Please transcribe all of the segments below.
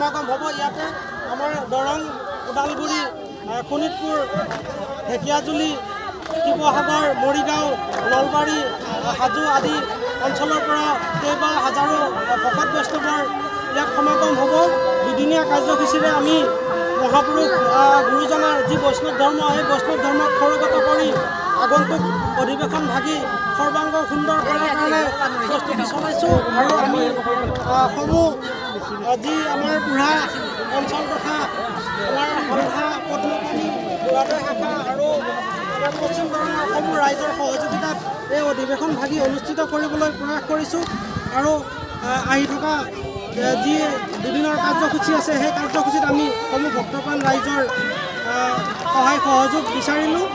সমাগম হ'ব। ইয়াতে আমাৰ দৰং, ওদালগুৰি, শোণিতপুৰ, ঢেকীয়াজুলি, শিৱসাগৰ, মৰিগাঁও, নলবাৰী, হাজো আদি অঞ্চলৰ পৰা কেইবা হাজাৰো ভকত বৈষ্ণৱৰ ইয়াত সমাগম হ'ব। দুদিনীয়া কাৰ্যসূচীৰে আমি মহাপুৰুষ গুৰুজনাৰ যি বৈষ্ণৱ ধৰ্ম, সেই বৈষ্ণৱ ধৰ্মক সৰগত কৰি আগন্তুক অধিৱেশন ভাগি সৰ্বাংগ সুন্দৰ কৰাৰ কাৰণে প্ৰস্তুতি চলাইছোঁ। আৰু আমি সমূহ যি আমাৰ বুঢ়া অঞ্চল তথা আমাৰ সন্ধ্যা পদ্মপাণি বুঢ়াদৈ শাখা আৰু পশ্চিম দৰঙৰ সমূহ ৰাইজৰ সহযোগিতাত এই অধিৱেশন ভাগি অনুষ্ঠিত কৰিবলৈ প্ৰয়াস কৰিছোঁ। আৰু আহি থকা যি দুদিনৰ কাৰ্যসূচী আছে, সেই কাৰ্যসূচীত আমি সমূহ ভক্তপ্ৰাণ ৰাইজৰ সহায় সহযোগ বিচাৰিলোঁ।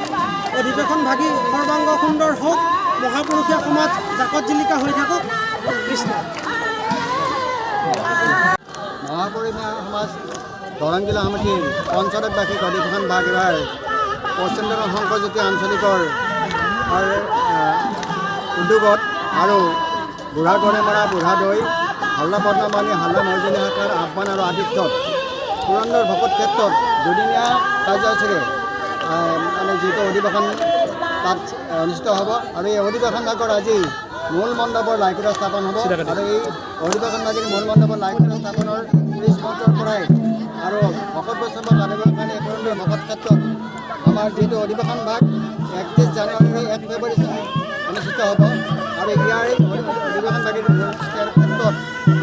অধিৱেশন ভাগি সৰ্বাংগ সুন্দৰ হওক, মহাপুৰুষীয়া সমাজ জাকত জিলিকা হৈ থাকক। কৃষ্ণ। মহাপুৰুষীয়া সমাজ দৰং জিলা সমিতিৰ পঞ্চদশবাৰ্ষিক অধিৱেশন ভাগ এবাৰ পশ্চিম দৰং শংকৰজ্যোতি আঞ্চলিকৰ উদ্যোগত আৰু বুঢ়া গড়েমৰা, বুঢ়াদৈ, হাল্লা পদ্মপাণি, হাল্লা মৰ্জনী শাখাৰ আহ্বান আৰু আতিথ্যত পুৰন্দৰ ভকত ক্ষেত্ৰত দুদিনীয়া কাৰ্যসূচীৰে মানে যিটো অধিৱেশন তাত অনুষ্ঠিত হ'ব। আৰু এই অধিৱেশন ভাগৰ আজি মূল মণ্ডপৰ লাইকুট স্থাপন হ'ব। আৰু এই অধিৱেশন ভাগিৰ মূল মণ্ডপৰ লাইকুট স্থাপনৰ 30 মিনিটৰ পৰাই আৰু ভকত বৈষ্ণৱক আনিবৰ কাৰণে পুৰন্দৰ ভকত ক্ষেত্ৰত আমাৰ যিটো অধিৱেশন ভাগ 31 জানুৱাৰী 1 ফেব্ৰুৱাৰী অনুষ্ঠিত হ'ব। আৰু ইয়াৰ অধিৱেশন ভাগিৰ ক্ষেত্ৰত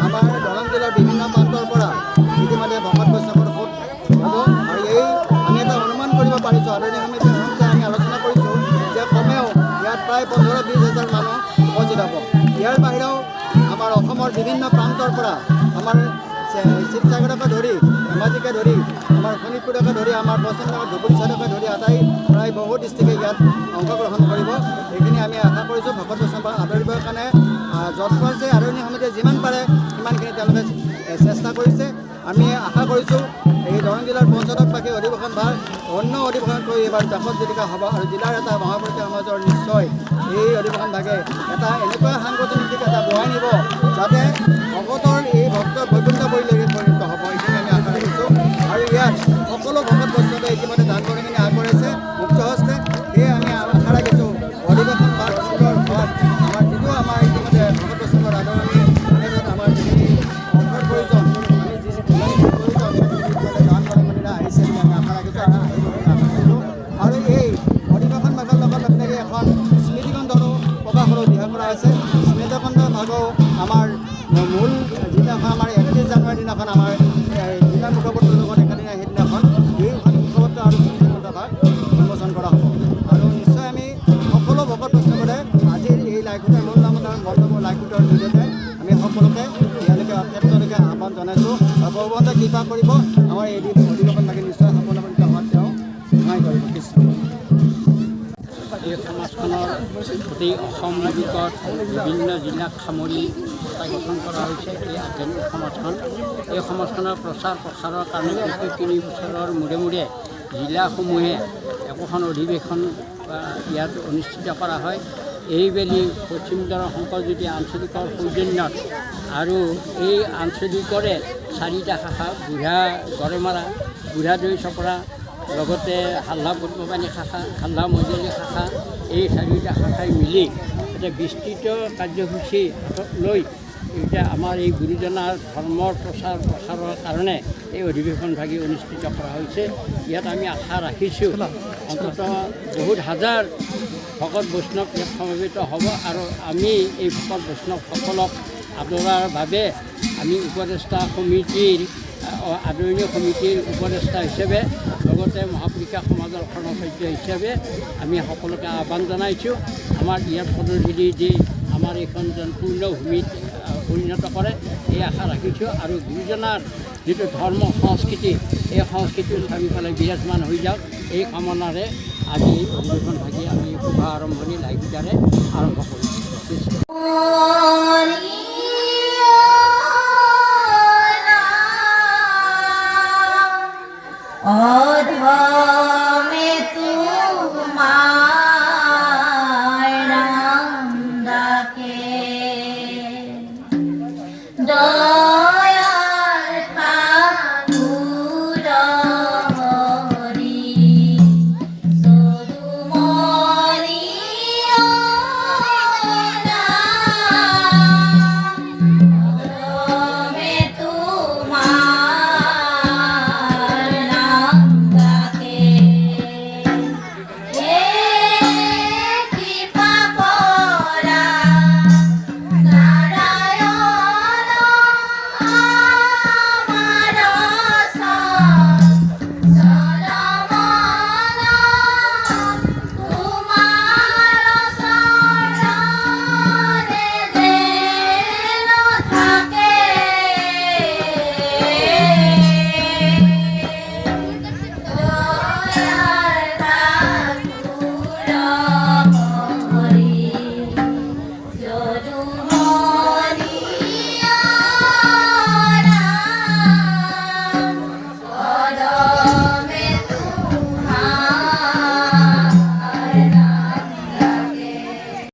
আমাৰ দৰং জিলাৰ বিভিন্ন প্ৰান্তৰ পৰা ইতিমধ্যে ভকত বৈষ্ণৱৰ ভোট হ'ব। আৰু এই আমি এটা অনুমান কৰিব পাৰিছোঁ, আদৰণীয় সমিতিৰ সৈতে আমি আলোচনা কৰিছোঁ যে কমেও ইয়াত প্ৰায় 15-20 হাজাৰ মানুহ উপস্থিত হ'ব। ইয়াৰ বাহিৰেও আমাৰ অসমৰ বিভিন্ন প্ৰান্তৰ পৰা আমাৰ শিৱসাগৰকে ধৰি, ধেমাজিকে ধৰি, আমাৰ শোণিতপুৰকে ধৰি, আমাৰ পশ্চিম দৰং ধুবুৰী চাইডকে ধৰি আটাই প্ৰায় বহু ডিষ্ট্ৰিক্টে ইয়াত অংশগ্ৰহণ কৰিব। এইখিনি আমি আশা কৰিছোঁ ভকত বৈষ্ণৱক আদৰিবৰ কাৰণে য'ত পাৰিছে আদৰণীয় সমিতিয়ে যিমান পাৰে সিমানখিনি তেওঁলোকে চেষ্টা কৰিছে। আমি আশা কৰিছোঁ এই দৰং জিলাৰ পঞ্চদশবাৰ্ষিক অধিৱেশন ভাগ অন্য অধিৱেশনতকৈ এইবাৰ জাকত জিলিকা হ'ব। আৰু জিলাৰ এটা মহাপুৰুষীয়া সমাজৰ নিশ্চয় এই অধিৱেশন ভাগে এটা এনেকুৱা সাংগঠনিক এটা বহাই নিব যাতে ভকতৰ এই ভক্তৰ বৈকুণ্ঠ পৰিণত হ'ব। এইখিনি আমি আশা ৰাখিছোঁ। আৰু ইয়াত সকলো ভকত বৈষ্ণৱে ইতিমধ্যে দান বৰঙণি আগবঢ়াইছে মুক্ত হস্তে। সেয়ে আমি আশা ৰাখিছোঁ অধিৱেশন ভাগ সুন্দৰ হোৱাত আমাৰ যিটো আমাৰ ইতিমধ্যে ভকত বৈষ্ণৱৰ আদৰণি আমাৰ যিখিনি অৰ্থৰ প্ৰয়োজন, আমি যিখিনি প্ৰয়োজন দান বৰঙণিৰে আহিছে বুলি আমি আশা ৰাখিছোঁ, আহিব বুলি আশা ৰাখিছোঁ। আৰু এই অধিৱেশন ভাগৰ লগত লাগি এখন স্মৃতিখণ্ডৰো প্ৰকাশৰো দিহা কৰা হৈছে। স্মৃতিখণ্ড ভাগো আমাৰ মূল যিদিনাখন আমাৰ 31 জানুৱাৰীৰ দিনাখন আমাৰ জিলা মুখপত্ৰৰ লগত একেদিনা সেইদিনাখন দুয়োখন মুখপত্ৰ আৰু স্মৃতিখণ্ড ভাগ উন্মোচন কৰা হ'ব। আৰু নিশ্চয় আমি সকলো ভকত বৈষ্ণৱৰে আজিৰ এই লাইকুটৰ মূল নামতাৰ মণ্ডপৰ লাইকুটৰ জৰিয়তে আমি সকলোকে ইয়ালৈকে ক্ষেত্ৰলৈকে আহ্বান জনাইছোঁ। আৰু ভগৱন্তই কৃপা কৰিব, আমাৰ এই অধিৱেশন ভাগে নিশ্চয় সফলতা হোৱাত তেওঁ সহায় কৰিব। কৃষ্ণ। এই সমাজখনৰ গোটেই অসম দিশত বিভিন্ন জিলাক সামৰি গঠন কৰা হৈছে এই আধ্যাত্মিক সমাজখন। এই সমাজখনৰ প্ৰচাৰ প্ৰসাৰৰ কাৰণে প্ৰতি 3 বছৰৰ মূৰে মূৰে জিলাসমূহে একোখন অধিৱেশন ইয়াত অনুষ্ঠিত কৰা হয়। এইবেলি পশ্চিম দৰং শংকৰজ্যোতি আঞ্চলিকৰ সৌজন্যত আৰু এই আঞ্চলিকৰে 4টা শাখা, বুঢ়া গড়েমৰা, বুঢ়াদৈ চপৰা, লগতে হাল্লা পদ্মপাণি শাখা, হাল্লা মজলী শাখা, এই 4টা শাখাই মিলি এটা বিস্তৃত কাৰ্যসূচী লৈ এতিয়া আমাৰ এই গুৰুজনাৰ ধৰ্মৰ প্ৰচাৰৰ কাৰণে এই অধিৱেশন ভাগি অনুষ্ঠিত কৰা হৈছে। ইয়াত আমি আশা ৰাখিছোঁ অন্ততঃ বহুত হাজাৰ ভকত বৈষ্ণৱ ইয়াত সমবেত হ'ব। আৰু আমি এই ভকত বৈষ্ণৱসকলক আদৰাৰ বাবে আমি উপদেষ্টা সমিতিৰ আদৰণীয় সমিতিৰ উপদেষ্টা হিচাপে লগতে মহাপুৰুষীয়া সমাজৰ কৰ্মচাৰ্য হিচাপে আমি সকলোকে আহ্বান জনাইছোঁ। আমাৰ ইয়াত পদধূলি দি আমাৰ এইখন যেন পূৰ্ণভূমিত পৰিণত কৰে এই আশা ৰাখিছোঁ। আৰু গুৰুজনাৰ যিটো ধৰ্ম সংস্কৃতি, এই সংস্কৃতিৰ চাৰিওফালে বিৰাজমান হৈ যাওক এই কামনাৰে আজি অধিৱেশন ভাগি আমি শুভ আৰম্ভণি লাইকুটাৰে আৰম্ভ কৰিছোঁ।